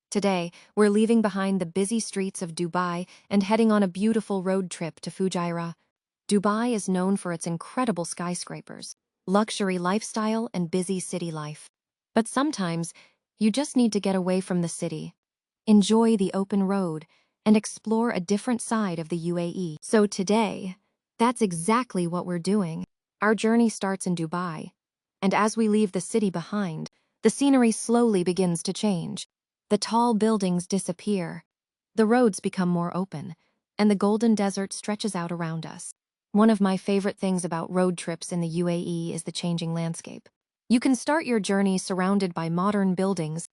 Today, we're leaving behind the busy streets of Dubai and heading on a beautiful road trip to Fujairah. Dubai is known for its incredible skyscrapers, luxury lifestyle, and busy city life. But sometimes, you just need to get away from the city, enjoy the open road, and explore a different side of the UAE. So today, that's exactly what we're doing. Our journey starts in Dubai, and as we leave the city behind, the scenery slowly begins to change. The tall buildings disappear, the roads become more open, and the golden desert stretches out around us. One of my favorite things about road trips in the UAE is the changing landscape. You can start your journey surrounded by modern buildings,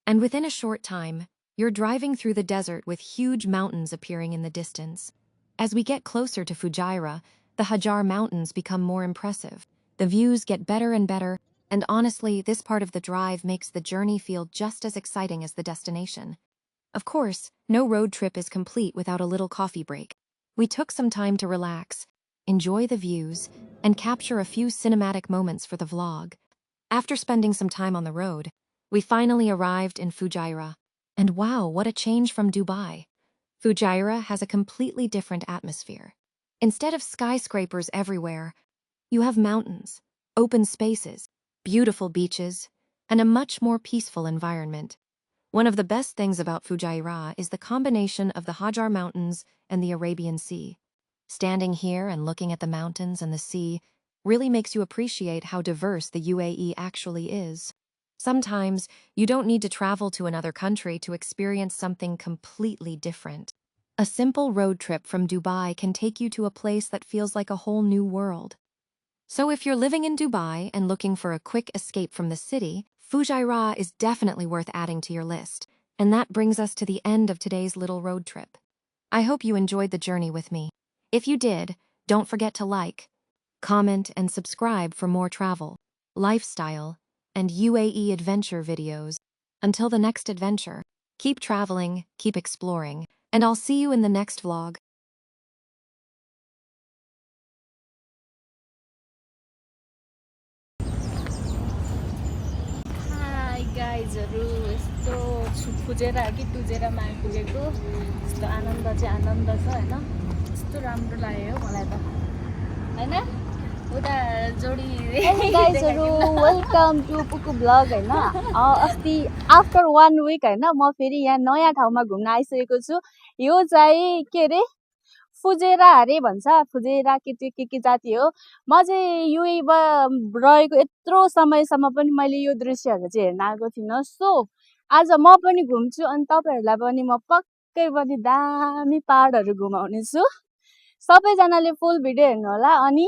and within a short time, you're driving through the desert with huge mountains appearing in the distance. As we get closer to Fujairah, the Hajar Mountains become more impressive. The views get better and better, and honestly, this part of the drive makes the journey feel just as exciting as the destination. Of course, no road trip is complete without a little coffee break. We took some time to relax, enjoy the views, and capture a few cinematic moments for the vlog. After spending some time on the road, we finally arrived in Fujairah. And wow, what a change from Dubai. Fujairah has a completely different atmosphere. Instead of skyscrapers everywhere, you have mountains, open spaces, beautiful beaches, and a much more peaceful environment. One of the best things about Fujairah is the combination of the Hajar Mountains and the Arabian Sea. Standing here and looking at the mountains and the sea really makes you appreciate how diverse the UAE actually is. Sometimes, you don't need to travel to another country to experience something completely different. A simple road trip from Dubai can take you to a place that feels like a whole new world. So if you're living in Dubai and looking for a quick escape from the city, Fujairah is definitely worth adding to your list. And that brings us to the end of today's little road trip. I hope you enjoyed the journey with me. If you did, don't forget to like, comment, and subscribe for more travel, lifestyle, and UAE adventure videos. Until the next adventure, keep traveling, keep exploring, and I'll see you in the next vlog. Hi गाइजहरू यस्तो Fujairah कि टुजेरामा आइपुगेको यस्तो आनन्द चाहिँ आनन्द छ होइन यस्तो राम्रो लाग्यो मलाई त होइन उता जोडी गाइजहरू वेलकम टु पुकु ब्लग होइन अस्ति आफ्टर 1 विक होइन म फेरि यहाँ नयाँ ठाउँमा घुम्न आइसकेको छु यो चाहिँ के अरे फुजेरा अरे भन्छ फुजेरा के जाति हो म चाहिँ युएमा रहेको यत्रो समयसम्म पनि मैले यो दृश्यहरू चाहिँ हेर्न आएको थिइनँ सो आज म पनि घुम्छु अनि तपाईहरुलाई पनि म पक्कै पनि दामी पहाडहरू घुमाउने छु सबैजनाले फुल भिडियो हेर्नु होला अनि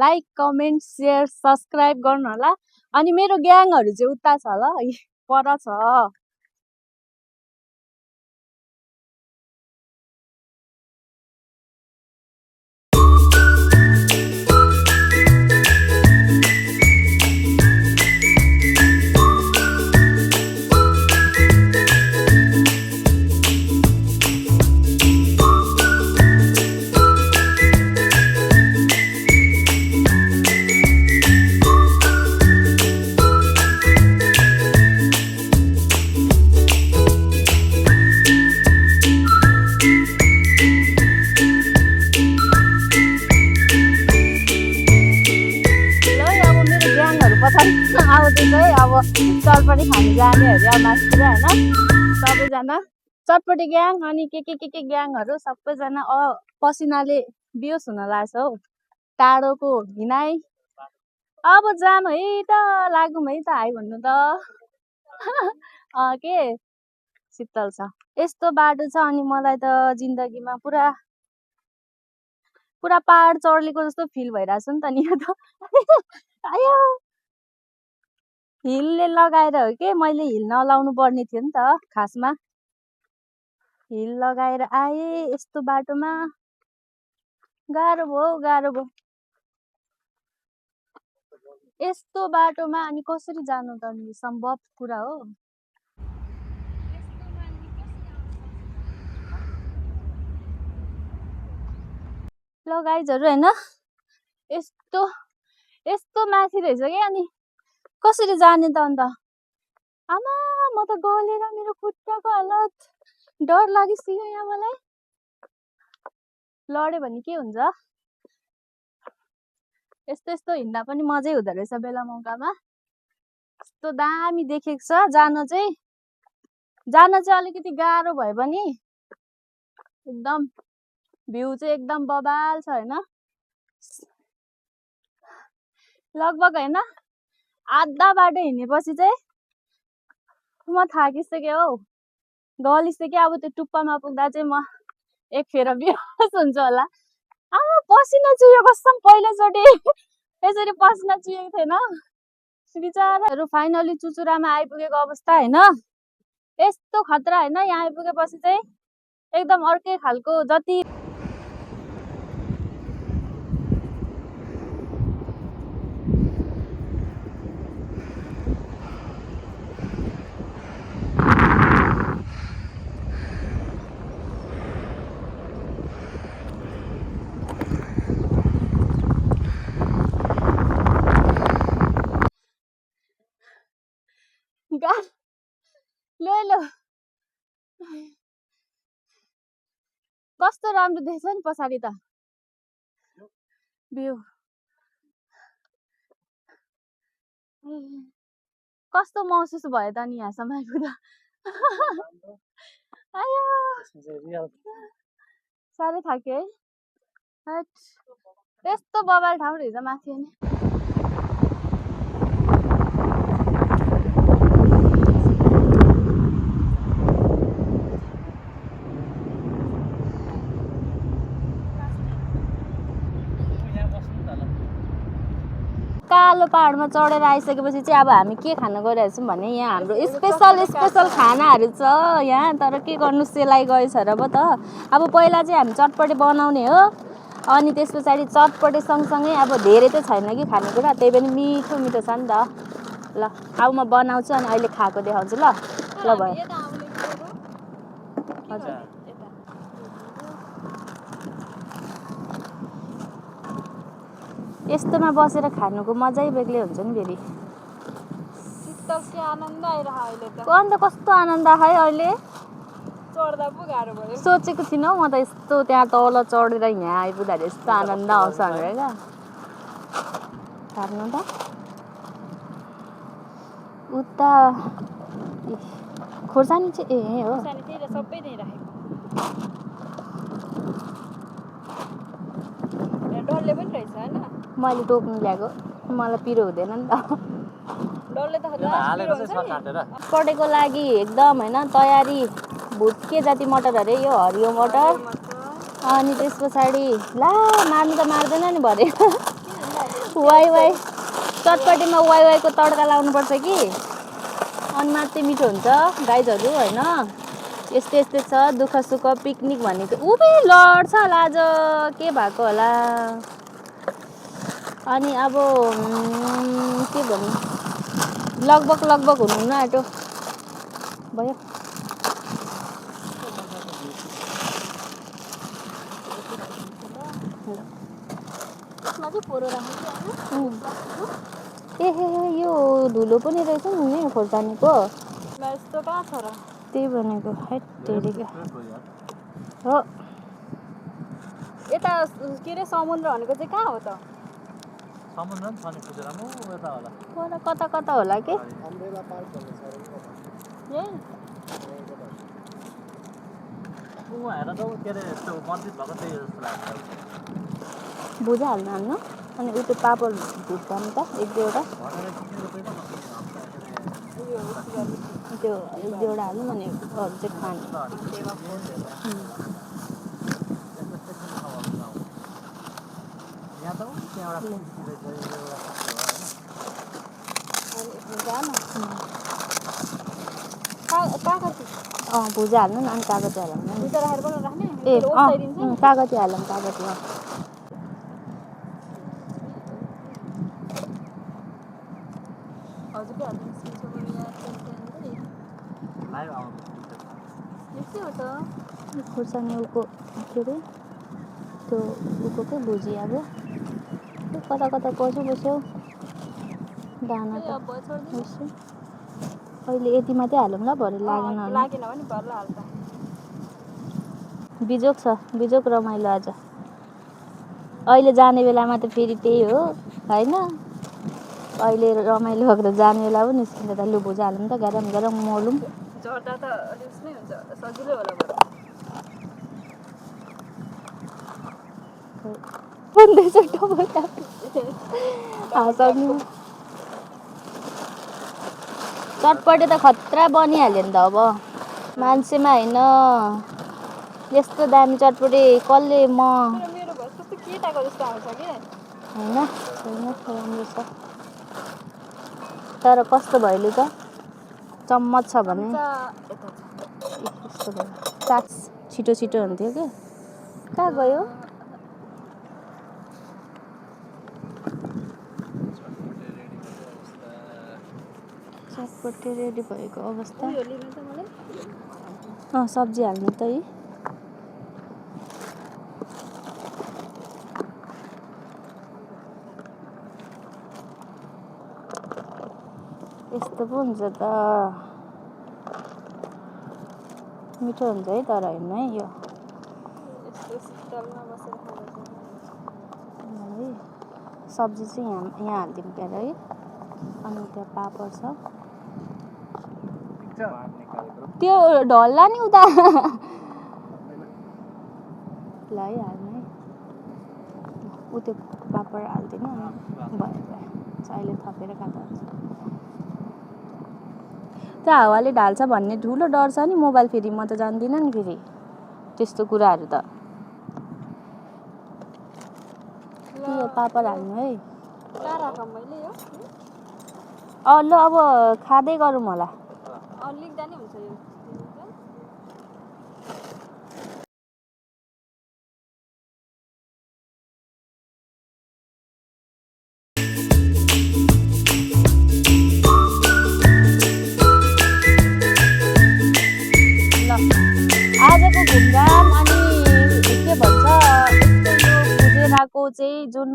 लाइक कमेन्ट शेयर सब्स्क्राइब गर्नु होला अनि मेरो ग्याङहरू चाहिँ उता छ ल पर छ आउँदैछ है अब चटपटी खानु जाने अरे अब मासतिर होइन सबैजना चटपटी ग्याङ अनि के ग्याङहरू सबैजना पसिनाले बियोस हुन लाग्छ हौ टाढोको हिनाइ अब जाम है त लागौँ है त हाई भन्नु त के शीतल छ यस्तो बाटो छ अनि मलाई त जिन्दगीमा पुरा पहाड चढलेको जस्तो फिल भइरहेछ नि त नि यो त आयो हिलले लगाएर हो के मैले हिल नलाउनु पर्ने थियो नि त खासमा हिल लगाएर आए यस्तो बाटोमा गाह्रो भयो यस्तो बाटोमा अनि कसरी जानु त नि सम्भव कुरा हो ल गाइजहरु हैन यस्तो यस्तो माथि रहेछ कि अनि कसरी जाने त अन्त आमा म त गलेर मेरो खुट्टाको हालत डर लागिसक्यो यहाँ मलाई लड्यो भने के हुन्छ यस्तो यस्तो हिँड्दा पनि मजै हुँदो रहेछ बेला मौकामा यस्तो दामी देखेको छ जान चाहिँ अलिकति गाह्रो भए पनि एकदम भ्यू चाहिँ एकदम बबाल छ हैन लगभग हैन आधा बाटो हिँडेपछि चाहिँ म थाकिसकेँ हौ गलिसकेँ अब त्यो टुप्पामा पुग्दा चाहिँ म एक फेर बेहोस हुन्छ होला पसिना चुयो कसम पहिलोचोटि यसरी पसिना चुएको थिएन बिचाराहरू फाइनली चुचुरामा आइपुगेको अवस्था हैन यस्तो खतरा हैन यहाँ आइपुगेपछि चाहिँ एकदम अर्कै खालको जति लो कस्तो राम्रो देख्छ नि पछाडि त भ्यू कस्तो महसुस भयो त नि यहाँसम्म आइपुग्दा आयो साह्रै थाक्यो है यस्तो बबाल ठाउँ रहेछ माथि नि कालो पहाडमा चढेर आइसकेपछि चाहिँ अब हामी के खान गइरहेछौँ भने यहाँ हाम्रो स्पेसल खानाहरू छ यहाँ तर के गर्नु सेलाइ गएछ र पो त अब पहिला चाहिँ हामी चटपटे बनाउने हो अनि त्यस पछाडि चटपटे सँगसँगै अब धेरै त छैन कि खानेकुरा त्यही पनि मिठो मिठो छ नि त ल अब म बनाउँछु अनि अहिले खाएको देखाउँछु ल भयो हजुर यस्तोमा बसेर खानुको मजै बेग्लै हुन्छ नि फेरि आनन्द आइरह अहिले त अन्त कस्तो आनन्द आयो अहिले चढ्दा पो गाह्रो भयो सोचेको थिइनँ म त यस्तो त्यहाँ तल चढेर यहाँ आइपुग्दाखेरि यस्तो आनन्द आउँछ भनेर क्या हेर्नु त उता खोर्सानी चाहिँ हो सबै नै राखेको डल्ले पनि रहेछ हैन मैले टोक्नु ल्याएको मलाई पिरो हुँदैन नि त डल्ले त पटेको लागि एकदम हैन तयारी भुटके जाति मटर अरे यो हरियो मटर अनि त्यस पछाडि ला मार्नु त मार्दैन नि भरे वाइ चटपटीमा वाइको तड्का लाउनुपर्छ कि अनि मात्रै मिठो हुन्छ गाइजहरू हैन यस्तै छ दुःख सुख पिकनिक भनेको उबे लड्छ होला आज के भएको होला अनि अब के भन्नु लगभग हुनु न आँटो भयो यो धुलो पनि रहेछ नि खोर्सानीको यस्तो कहाँ छ र त्यही भनेको हो यता के रे समुद्र भनेको चाहिँ कहाँ हो त समुद्र पनि छ नि खुजुरामा यता होला कता होला के हेर त के अरे यस्तो मन्दिर भएको त्यही जस्तो लाग्छ भुजा हाल्नु अनि उयो पापड भुट्नु त एक दुईवटा त्यो एक दुईवटा हाल्नु अनि अरू चाहिँ खानु भुजा हाल्नु न अनि कागती हाल्नु कागती हालौँ कागती खोर्सानी उको के अरे त्यो उको के भुजिया अब कता कता बस्यो बस्यो दाना त अब छोड्दिनु बस्यो अहिले यति मात्रै हालौँ ल भरे लागेन भने लागेन भने भर्ल हाल्छ बिजोक छ बिजोक रमाइलो आज अहिले जाने बेलामा त फेरि त्यही हो होइन अहिले रमाइलो भएको त जाने बेला पनि निस्किँदा त लु भुजा हालौँ त गरम गरम मोलौँ झर्दा त अलिक नै हुन्छ सजिलै होला बरु भन्दैछ डबल ट्याप हँसाउने चटपटे त खतरा बनिहाल्यो नि त अब मान्छेमा होइन यस्तो दामी चटपटे कसले म तर मेरो घर कस्तो केटाको जस्तो आउँछ कि होइन होइन राम्रो छ तर कस्तो भइलु त चम्मच छ भने यस्तो भयो साक्स छिटो छिटो हुन्थ्यो क्या कहाँ गयो चटपटे रेडी भएको अवस्था उयो लिनु त मलाई सब्जी हाल्नु त है यस्तो पो हुन्छ त मिठो हुन्छ है तर होइन है यो यस्तो शीतलमा बसेर खाँदा है सब्जी चाहिँ यहाँ हालिदिउँ क्या है अनि त्यो पापड छ त्यो ढल्ला नि उता ल है हाल्नु है ऊ त्यो पापड हालिदिनु भयो भयो अहिले थपेर खाँदा हुन्छ त्यो हावाले ढाल्छ भन्ने ठुलो डर छ नि मोबाइल फेरि म त जान्दिनँ नि फेरि त्यस्तो कुराहरू त यो पापड हाल्नु है कहाँ राखौँ मैले यो ल अब खाँदै गरौँ होला लेख्दा नि हुन्छ यो आजको घुमघाम अनि के भन्छ यस्तो यो फुजेराको चाहिँ जुन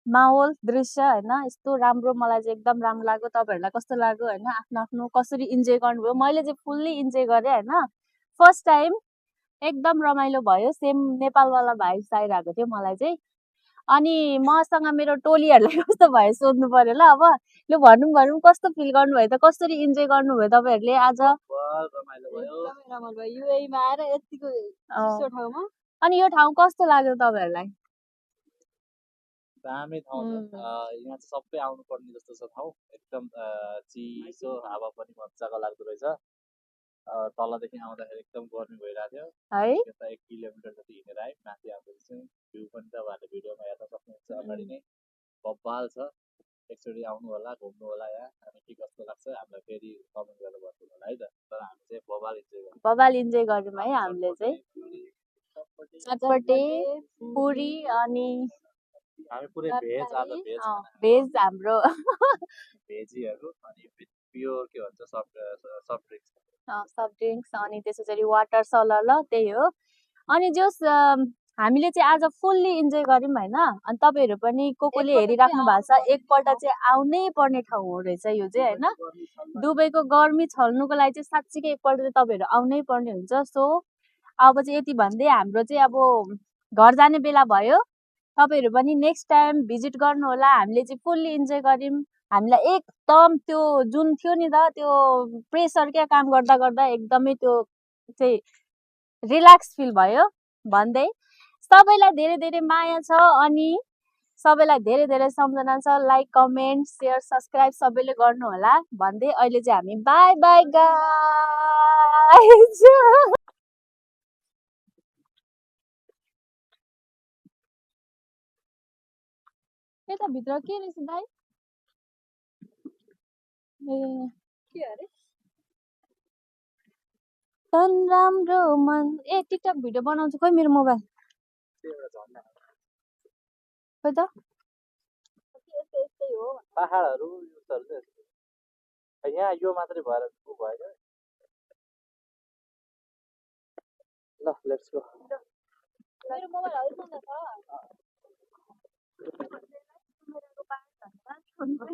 माहौल दृश्य होइन यस्तो राम्रो मलाई चाहिँ एकदम राम्रो लाग्यो तपाईँहरूलाई कस्तो लाग्यो होइन आफ्नो आफ्नो कसरी इन्जोय गर्नुभयो मैले चाहिँ फुल्ली इन्जोय गरेँ होइन फर्स्ट टाइम एकदम रमाइलो भयो सेम नेपालवाला भाइब्स आइरहेको थियो मलाई चाहिँ अनि मसँग मेरो टोलीहरूलाई कस्तो भयो सोध्नु पर्यो ल अब लु भनौँ कस्तो फिल गर्नुभयो त कसरी इन्जोय गर्नुभयो तपाईँहरूले आज रमाइलो भयो युएमा आएर यतिको चिसो ठाउँमा अनि यो ठाउँ कस्तो लाग्यो तपाईँहरूलाई दामी ठाउँ छ यहाँ चाहिँ सबै आउनुपर्ने जस्तो छ ठाउँ एकदम चिसो हावा पनि मजाको लाग्दो रहेछ तलदेखि आउँदाखेरि एकदम गर्मी भइरहेको थियो है यता 1 किलोमिटर जति हिँडेर आयो माथि आउँदैछौँ भ्यू पनि तपाईँहरूले भिडियोमा हेर्न सक्नुहुन्छ अगाडि नै बब्बाल छ एकचोटि आउनु होला घुम्नु होला यहाँ अनि के कस्तो लाग्छ हामीलाई फेरि कमेन्ट गरेर भन्नु होला है त तर हामी चाहिँ बबाल इन्जोय गर्यौँ है हामीले चाहिँ चटपटे पुरी अनि हामी पुरै भेज आज भेज हाम्रो भेजीहरू अनि प्योर के भन्छ सफ्ट ड्रिङ्क्स अनि त्यसरी वाटर सलर ल त्यही हो अनि जस हामीले चाहिँ आज फुल्ली इन्जोय गर्यौँ होइन अनि तपाईँहरू पनि कोले हेरिराख्नु भएको छ एकपल्ट चाहिँ आउनै पर्ने ठाउँ हो रहेछ यो चाहिँ होइन दुबईको गर्मी छल्नुको लागि चाहिँ साँच्चीकै एकपल्ट चाहिँ तपाईँहरू आउनै पर्ने हुन्छ सो अब चाहिँ यति भन्दै हाम्रो चाहिँ अब घर जाने बेला भयो तपाईँहरू पनि नेक्स्ट टाइम भिजिट गर्नु होला हामीले चाहिँ फुल्ली इन्जोय गर्यौँ हामीलाई एकदम त्यो जुन थियो नि त त्यो प्रेसर क्या काम गर्दा गर्दा एकदमै त्यो चाहिँ रिल्याक्स फिल भयो भन्दै सबैलाई धेरै धेरै माया छ अनि सबैलाई धेरै धेरै सम्झना छ लाइक कमेन्ट सेयर सब्सक्राइब सबैले गर्नु होला भन्दै अहिले चाहिँ हामी बाई बाई गाइज यता भित्र के रहेछ दाइ के अरे तन राम्रो मन टिकटक भिडियो बनाउँछु खोइ मेरो मोबाइल खोइ त यस्तै हो पहाडहरू यहाँ यो मात्रै भएर भएन ल लेट्स गो मेरो मोबाइल हल्छ छ क्यामेराको पार्ट भन्दा फोनको